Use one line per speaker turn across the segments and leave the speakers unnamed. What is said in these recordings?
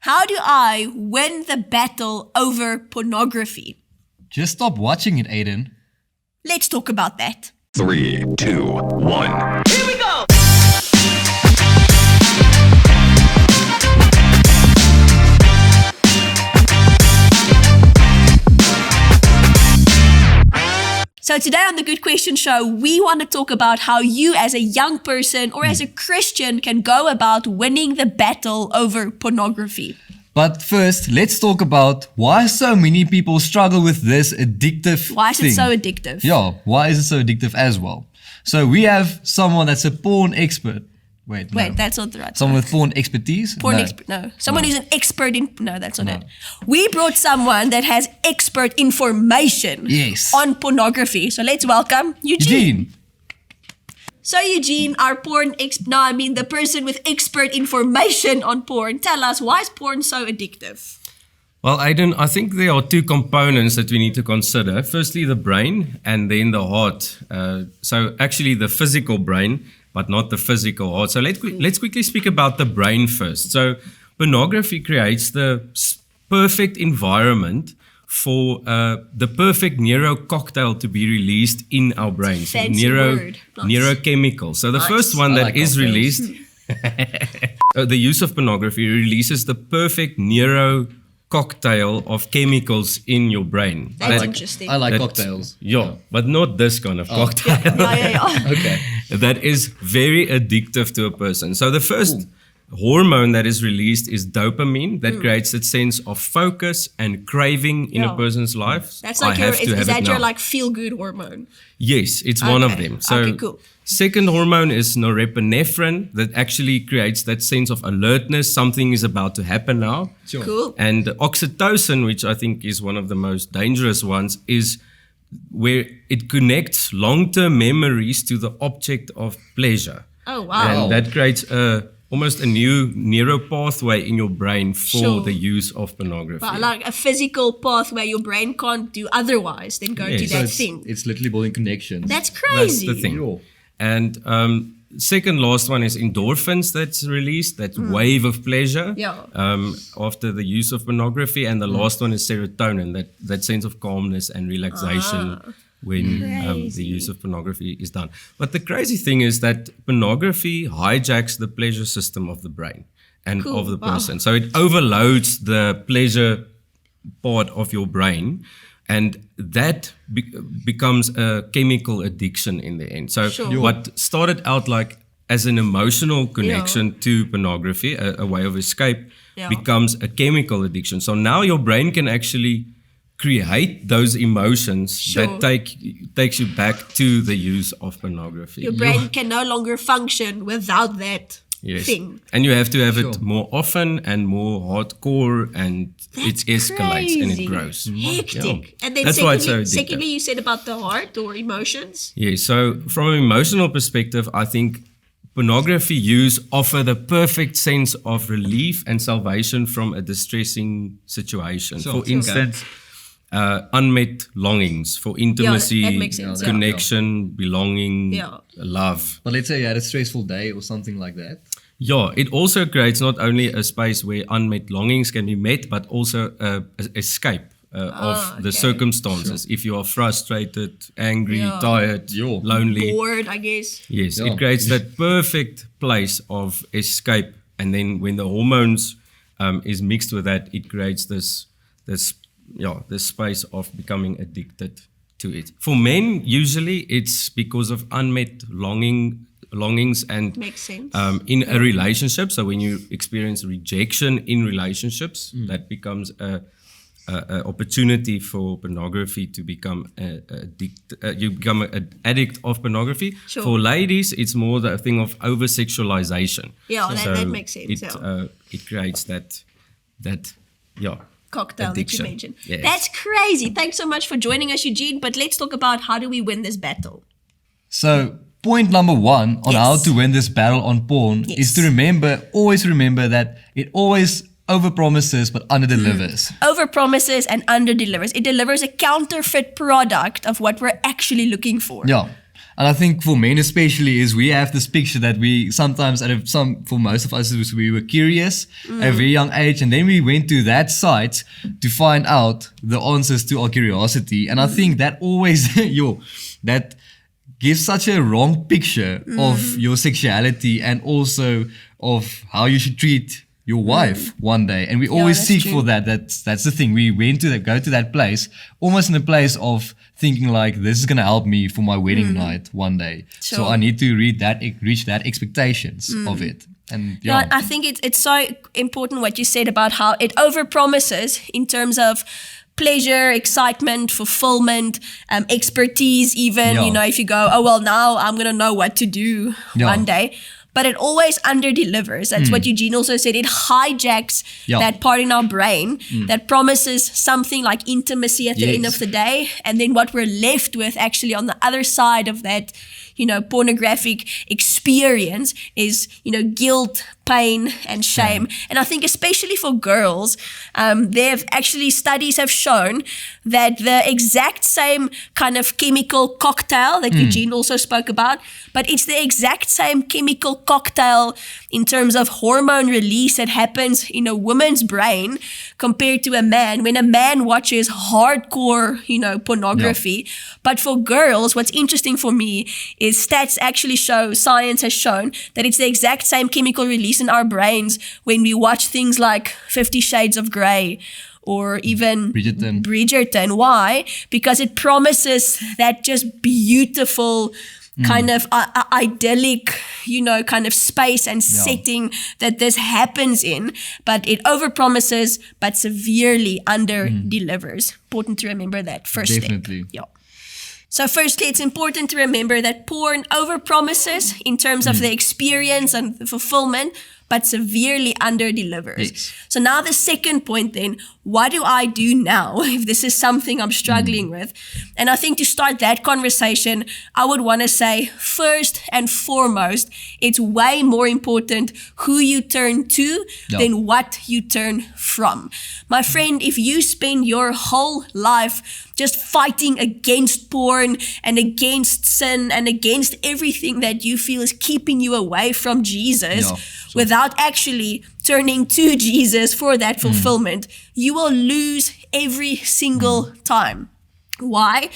How do I win the battle over pornography?
Just stop watching it, Aiden.
Let's talk about that.
3, 2, 1.
Here we go! So today on the Good Question Show, we want to talk about how you as a young person or as a Christian can go about winning the battle over pornography.
But first, let's talk about why so many people struggle with this addictive
Why is
thing.
it so addictive?
Yeah, why is it so addictive as well? So we have someone that's a porn expert. Wait, no.
That's not the right
Someone
word.
with porn expertise?
No. Someone who's an expert in... No, that's not it. We brought someone that has expert information
Yes.
on pornography. So let's welcome Eugene.
Eugene.
So Eugene, our the person with expert information on porn, tell us, why is porn so addictive?
Well, Aiden, I think there are two components that we need to consider. Firstly, the brain and then the heart. So actually the physical brain, but not the physical heart. So let's quickly speak about the brain first. So pornography creates the perfect environment for the perfect neuro cocktail to be released in our brains.
Fancy word. Nice.
Neurochemical. So the
Nice.
first one that is
cocktails.
released, the use of pornography releases the perfect neuro cocktail of chemicals in your brain.
That's interesting.
I like
That-
cocktails.
Yeah, but not this kind of cocktail.
Yeah.
Okay.
That is very addictive to a person. So the first hormone that is released is dopamine that creates that sense of focus and craving in
Yeah.
a person's life.
That's like
I have to
is
have
that
it
your
now.
like feel-good hormone?
Yes, it's one of
Okay.
them. So
Okay, cool.
second hormone is norepinephrine that actually creates that sense of alertness. Something is about to happen now.
Sure.
Cool.
And oxytocin, which I think is one of the most dangerous ones, is where it connects long-term memories to the object of pleasure.
Oh, wow.
And that creates almost a new neural pathway in your brain for
Sure.
the use of pornography.
But like a physical path where your brain can't do otherwise than go to
Yes.
that
So
thing.
it's literally building connections.
That's
That's
crazy.
the thing.
Sure.
And second last one is endorphins that's released, that wave of pleasure
Yeah.
after the use of pornography. And the last one is serotonin, that sense of calmness and relaxation when the
Crazy.
use of pornography is done. But the crazy thing is that pornography hijacks the pleasure system of the brain and
Cool.
of the
Wow.
person. So it overloads the pleasure part of your brain, and that becomes a chemical addiction in the end. So
Sure.
what started out like as an emotional connection to pornography, a way of escape,
Yeah.
becomes a chemical addiction. So now your brain can actually create those emotions
Sure.
that takes you back to the use of pornography.
Your brain can no longer function without that
Yes.
thing.
And you have to have
Sure.
it more often and more hardcore, and it escalates and
crazy.
it grows.
Hectic.
Yeah.
And then
That's why it's so
secondly,
addictive.
you said about the heart or emotions.
Yeah, so from an emotional perspective, I think pornography use offer the perfect sense of relief and salvation from a distressing situation.
Sure.
For
Okay.
instance, unmet longings for intimacy,
that makes sense, yeah.
connection, belonging,
Yeah.
love.
But let's say you had a stressful day or something like that.
Yeah, it also creates not only a space where unmet longings can be met, but also a escape of the
okay.
circumstances. If you are frustrated, angry,
Yeah.
tired,
Yeah.
lonely.
Bored, I guess.
Yes,
Yeah.
it creates that perfect place of escape. And then when the hormones is mixed with that, it creates this space of becoming addicted to it. For men, usually it's because of unmet longings and
Makes sense.
in a relationship. So when you experience rejection in relationships, that becomes a opportunity for pornography to become you become an addict of pornography.
Sure.
For ladies, it's more the thing of over sexualization.
Yeah, that makes sense,
It
yeah.
it creates that
Cocktail
addiction.
that you mentioned.
Yes.
That's crazy. Thanks so much for joining us, Eugene. But let's talk about how do we win this battle.
So point number one on
Yes.
how to win this battle on porn
Yes.
is to always remember that it always overpromises but underdelivers.
Overpromises and underdelivers. It delivers a counterfeit product of what we're actually looking for.
Yeah. And I think for men especially is we have this picture that we sometimes, for most of us, we were curious at a very young age, and then we went to that site to find out the answers to our curiosity. And I think that always, that gives such a wrong picture of your sexuality and also of how you should treat your wife one day. And we always seek for that. That's the thing. We went to go to that place, almost in a place of thinking like, this is going to help me for my wedding night one day.
Sure.
So I need to reach that expectations of it. And
No, I think it's so important what you said about how it overpromises in terms of pleasure, excitement, fulfillment, expertise even.
Yeah.
You know, if you go, oh, well, now I'm going to know what to do one day. But it always under-delivers. That's what Eugene also said. It hijacks that part in our brain that promises something like intimacy at the end of the day. And then what we're left with actually on the other side of that, pornographic experience is, guilt, pain, and shame. And I think especially for girls, studies have shown that the exact same kind of chemical cocktail that Eugene also spoke about, but it's the exact same chemical cocktail in terms of hormone release that happens in a woman's brain compared to a man when a man watches hardcore, pornography. But for girls, what's interesting for me is stats actually show, science has shown that it's the exact same chemical release in our brains when we watch things like 50 Shades of Grey or even Bridgerton. Why? Because it promises that just beautiful kind of idyllic, kind of space and setting that this happens in, but it overpromises but severely under-delivers. Important to remember that first
Definitely.
step. Yeah. So firstly, it's important to remember that porn overpromises in terms of the experience and the fulfillment, but severely under-delivers.
Yes.
So now the second point then, what do I do now if this is something I'm struggling with? And I think to start that conversation, I would want to say first and foremost, it's way more important who you turn to than what you turn from. My friend, if you spend your whole life just fighting against porn and against sin and against everything that you feel is keeping you away from Jesus without actually turning to Jesus for that fulfillment, you will lose every single time. Why?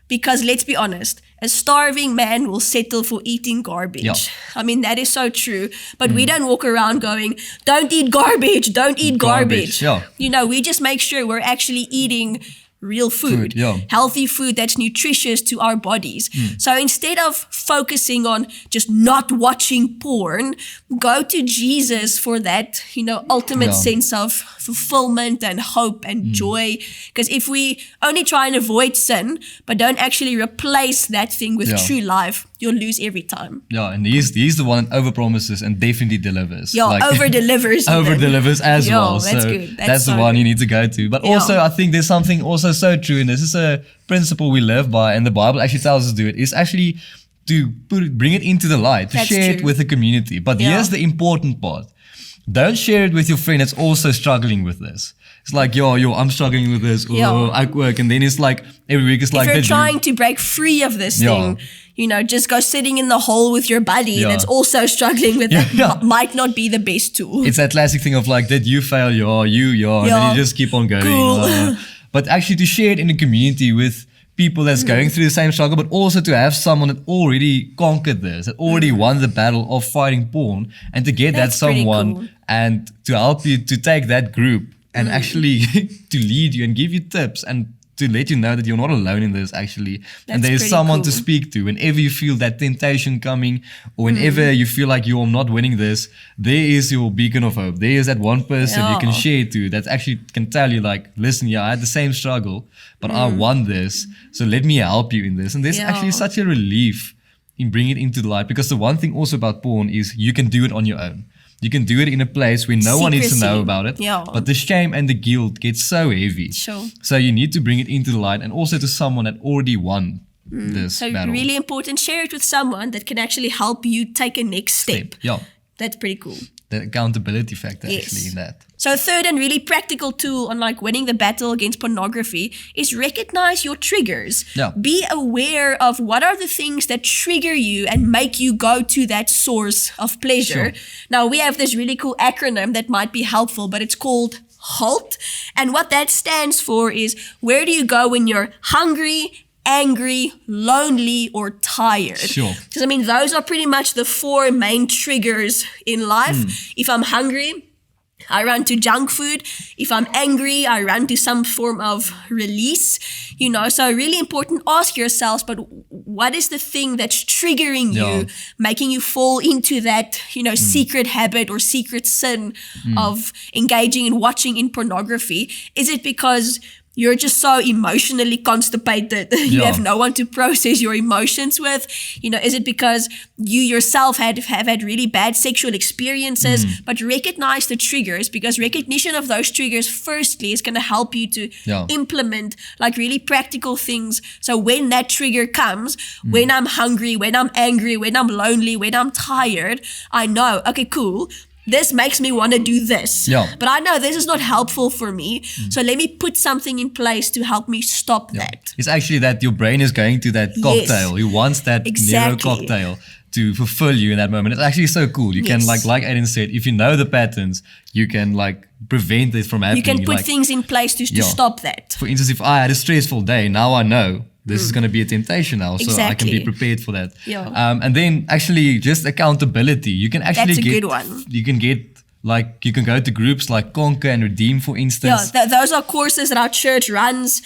Because let's be honest, a starving man will settle for eating garbage.
Yeah.
I mean, that is so true. But we don't walk around going, don't eat garbage, don't eat garbage.
Yeah.
We just make sure we're actually eating real food, healthy food that's nutritious to our bodies. So instead of focusing on just not watching porn, go to Jesus for that, ultimate sense of fulfillment and hope and joy. Because if we only try and avoid sin, but don't actually replace that thing with true life, you'll lose every time.
Yeah, and he's the one that overpromises and definitely delivers.
Yeah, over-delivers.
Over-delivers as well.
That's
so
good.
That's
so
the one
good.
you need to go to. But also, I think there's something also so true, and this is a principle we live by, and the Bible actually tells us to do it, is actually to bring it into the light, to share it with the community. But here's the important part. Don't share it with your friend that's also struggling with this. It's like, I'm struggling with this, or I work, and then it's like, every week it's like...
If you're trying to break free of this thing, just go sitting in the hole with your buddy that's also struggling with it. Might not be the best tool.
It's that classic thing of like, did you fail? And then you just keep on going.
Cool.
But actually to share it in a community with people that's going through the same struggle, but also to have someone that already conquered this, that already won the battle of fighting porn, and to get
That's
that someone
cool.
and to help you to take that group and actually to lead you and give you tips and to let you know that you're not alone in this actually. And there's someone to speak to whenever you feel that temptation coming, or whenever you feel like you're not winning this, there is your beacon of hope. There is that one person you can share to that actually can tell you like, listen, I had the same struggle, but I won this. So let me help you in this. And there's actually such a relief in bringing it into the light, because the one thing also about porn is you can do it on your own. You can do it in a place where no one needs to know about it.
Yeah.
But the shame and the guilt gets so heavy.
Sure.
So you need to bring it into the light, and also to someone that already won this
So
battle.
really important, share it with someone that can actually help you take a next step.
Yeah.
That's pretty cool.
The accountability factor actually in that.
So third and really practical tool on like winning the battle against pornography is recognize your triggers.
Yeah.
Be aware of what are the things that trigger you and make you go to that source of pleasure.
Sure.
Now we have this really cool acronym that might be helpful, but it's called HALT. And what that stands for is where do you go when you're hungry, angry, lonely, or tired?
Sure.
Because I mean, those are pretty much the 4 main triggers in life. If I'm hungry, I run to junk food. If I'm angry, I run to some form of release, so really important, ask yourselves, but what is the thing that's triggering you, making you fall into that, secret habit or secret sin of engaging and watching in pornography? Is it because you're just so emotionally constipated that you have no one to process your emotions with? Is it because you yourself have had really bad sexual experiences? But recognize the triggers, because recognition of those triggers firstly is going to help you to implement like really practical things. So when that trigger comes, when I'm hungry, when I'm angry, when I'm lonely, when I'm tired, I know, okay, cool. This makes me want to do this. But I know this is not helpful for me. So let me put something in place to help me stop that.
It's actually that your brain is going to that cocktail. You want that Nero cocktail to fulfill you in that moment. It's actually so cool. You can like Aiden said, if you know the patterns, you can like prevent it from happening.
You can put things in place to stop that.
For instance, if I had a stressful day, now I know this is going to be a temptation now, so I can be prepared for that. And then actually just accountability. You can actually
That's a good one.
You can get like, you can go to groups like Conquer and Redeem, for instance.
Those are courses that our church runs.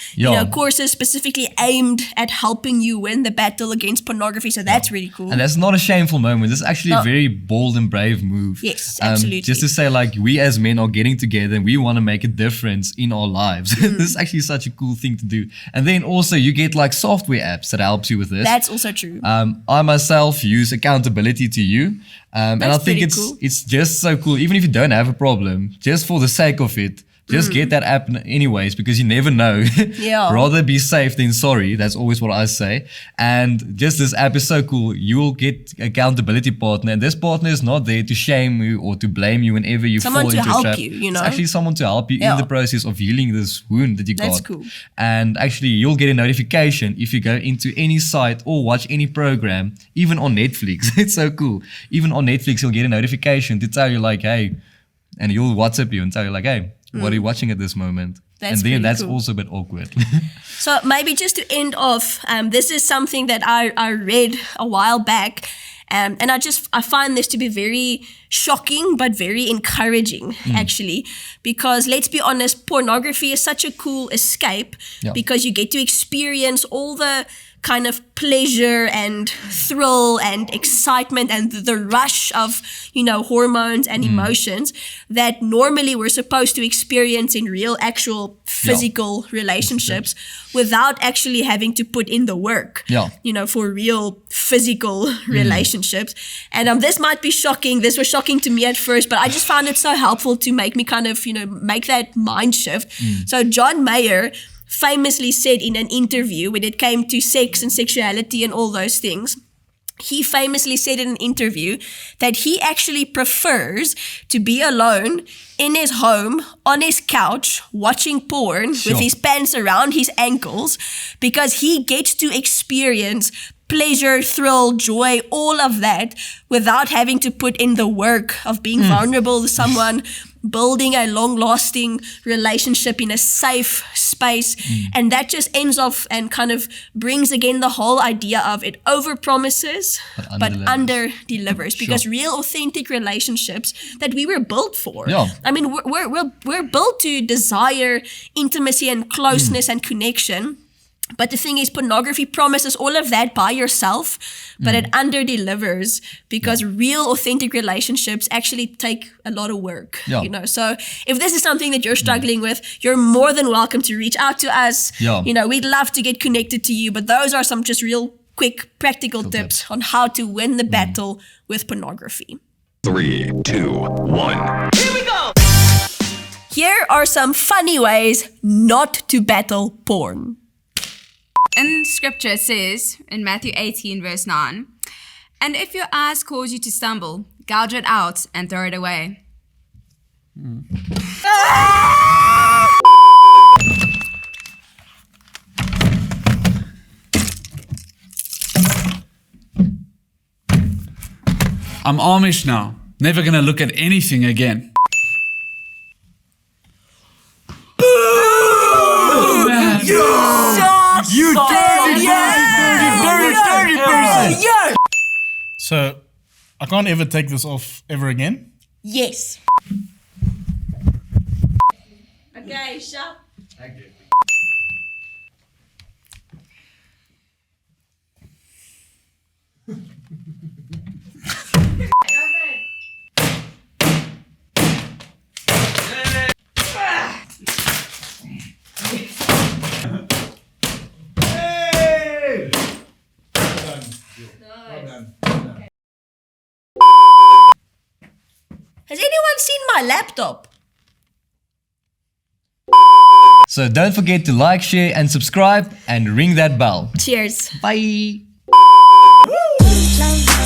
Courses specifically aimed at helping you win the battle against pornography. So that's really cool.
And that's not a shameful moment. It's actually a very bold and brave move.
Yes, absolutely.
Just to say, like, we as men are getting together and we want to make a difference in our lives. This is actually such a cool thing to do. And then also you get like software apps that helps you with this.
That's also true.
I myself use Accountability to You. And I think it's just so cool. Even if you don't have a problem, just for the sake of it, just get that app anyways, because you never know. Rather be safe than sorry. That's always what I say. And just this app is so cool. You will get accountability partner, and this partner is not there to shame you or to blame you whenever you fall into a trap.
Someone to help you,
It's actually someone to help you in the process of healing this wound that you got.
That's cool.
And actually, you'll get a notification if you go into any site or watch any program, even on Netflix. It's so cool. Even on Netflix, you'll get a notification to tell you like, hey, and you'll WhatsApp you and tell you like, hey, what are you watching at this moment?
That's
and then that's
cool.
also a bit awkward.
So maybe just to end off, this is something that I read a while back. And I find this to be very shocking, but very encouraging, actually, because let's be honest, pornography is such a cool escape because you get to experience all the kind of pleasure and thrill and excitement and the rush of, hormones and emotions that normally we're supposed to experience in real, actual physical relationships without actually having to put in the work, for real physical relationships. And this might be shocking. This was shocking to me at first, but I just found it so helpful to make me kind of, make that mind shift. So John Mayer famously said in an interview when it came to sex and sexuality and all those things, he famously said in an interview that he actually prefers to be alone in his home, on his couch, watching porn with his pants around his ankles, because he gets to experience pleasure, thrill, joy, all of that without having to put in the work of being vulnerable to someone, building a long-lasting relationship in a safe space. And that just ends off and kind of brings again the whole idea of it over-promises but under-delivers. Because real, authentic relationships that we were built for. I mean, we're built to desire intimacy and closeness and connection. But the thing is, pornography promises all of that by yourself, but it under-delivers because real, authentic relationships actually take a lot of work. So if this is something that you're struggling with, you're more than welcome to reach out to us. We'd love to get connected to you, but those are some just real quick, practical tips on how to win the battle with pornography.
3, 2, 1.
Here we go! Here are some funny ways not to battle porn.
In scripture it says, in Matthew 18 verse 9, "And if your eyes cause you to stumble, gouge it out and throw it away."
I'm Amish now. Never gonna look at anything again. Oh, man.
You dirty person!
So, I can't ever take this off ever again?
Yes. Okay, shut. Has anyone seen my laptop?
So don't forget to like, share and subscribe and ring that bell.
Cheers.
Bye.
Woo!